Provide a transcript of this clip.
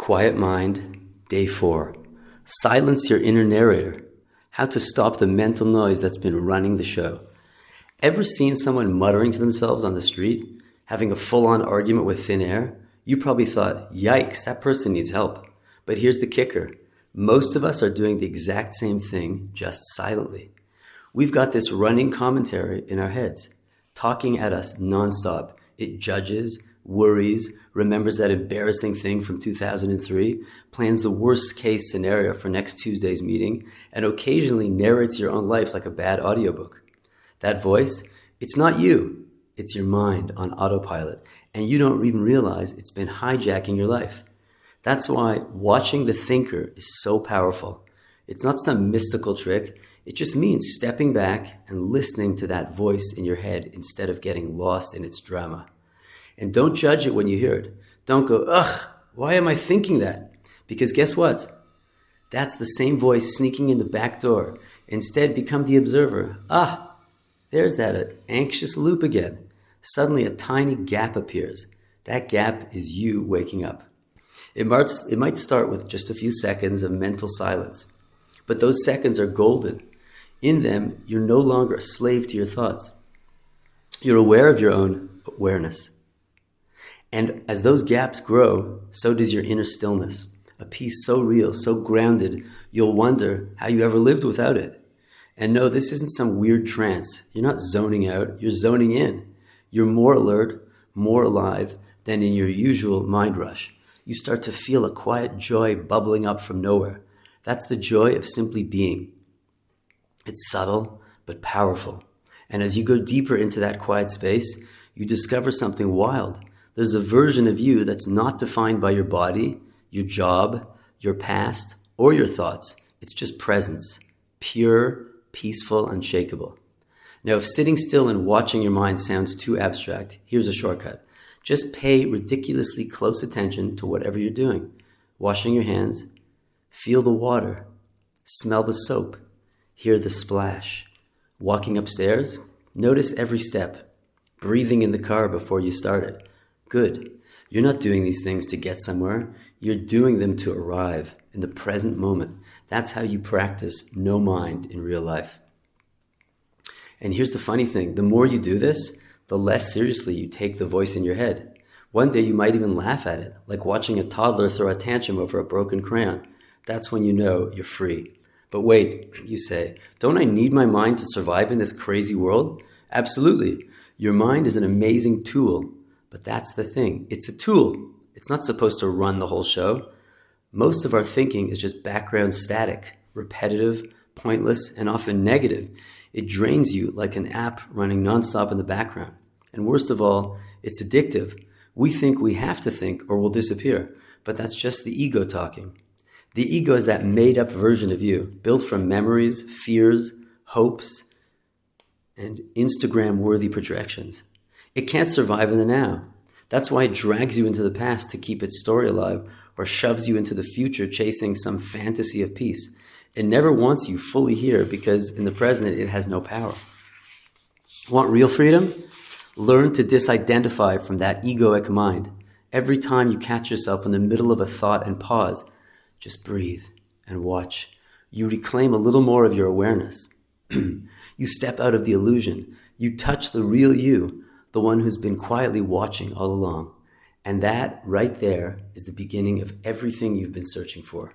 Quiet Mind, Day 4. Silence your inner narrator. How to stop the mental noise that's been running the show. Ever seen someone muttering to themselves on the street, having a full-on argument with thin air? You probably thought, yikes, that person needs help. But here's the kicker. Most of us are doing the exact same thing, just silently. We've got this running commentary in our heads, talking at us nonstop. It judges, worries, remembers that embarrassing thing from 2003, plans the worst case scenario for next Tuesday's meeting, and occasionally narrates your own life like a bad audiobook. That voice, it's not you, it's your mind on autopilot, and you don't even realize it's been hijacking your life. That's why watching the thinker is so powerful. It's not some mystical trick. It just means stepping back and listening to that voice in your head instead of getting lost in its drama. And don't judge it when you hear it. Don't go, ugh, why am I thinking that? Because guess what? That's the same voice sneaking in the back door. Instead, become the observer. There's that anxious loop again. Suddenly a tiny gap appears. That gap is you waking up. It might start with just a few seconds of mental silence, but those seconds are golden. In them, you're no longer a slave to your thoughts. You're aware of your own awareness. And as those gaps grow, so does your inner stillness, a peace so real, so grounded, you'll wonder how you ever lived without it. And no, this isn't some weird trance. You're not zoning out, you're zoning in. You're more alert, more alive than in your usual mind rush. You start to feel a quiet joy bubbling up from nowhere. That's the joy of simply being. It's subtle, but powerful. And as you go deeper into that quiet space, you discover something wild. There's a version of you that's not defined by your body, your job, your past, or your thoughts. It's just presence, pure, peaceful, unshakable. Now, if sitting still and watching your mind sounds too abstract, here's a shortcut. Just pay ridiculously close attention to whatever you're doing. Washing your hands, feel the water, smell the soap, hear the splash. Walking upstairs, notice every step. Breathing in the car before you start it. Good. You're not doing these things to get somewhere. You're doing them to arrive in the present moment. That's how you practice no mind in real life. And here's the funny thing. The more you do this, the less seriously you take the voice in your head. One day you might even laugh at it, like watching a toddler throw a tantrum over a broken crayon. That's when you know you're free. But wait, you say, don't I need my mind to survive in this crazy world? Absolutely. Your mind is an amazing tool. But that's the thing. It's a tool. It's not supposed to run the whole show. Most of our thinking is just background static, repetitive, pointless, and often negative. It drains you like an app running nonstop in the background. And worst of all, it's addictive. We think we have to think or we'll disappear. But that's just the ego talking. The ego is that made-up version of you, built from memories, fears, hopes, and Instagram-worthy projections. It can't survive in the now. That's why it drags you into the past to keep its story alive or shoves you into the future chasing some fantasy of peace. It never wants you fully here because in the present it has no power. Want real freedom? Learn to disidentify from that egoic mind. Every time you catch yourself in the middle of a thought and pause, just breathe and watch. You reclaim a little more of your awareness. You step out of the illusion. You touch the real you, the one who's been quietly watching all along. And that right there is the beginning of everything you've been searching for.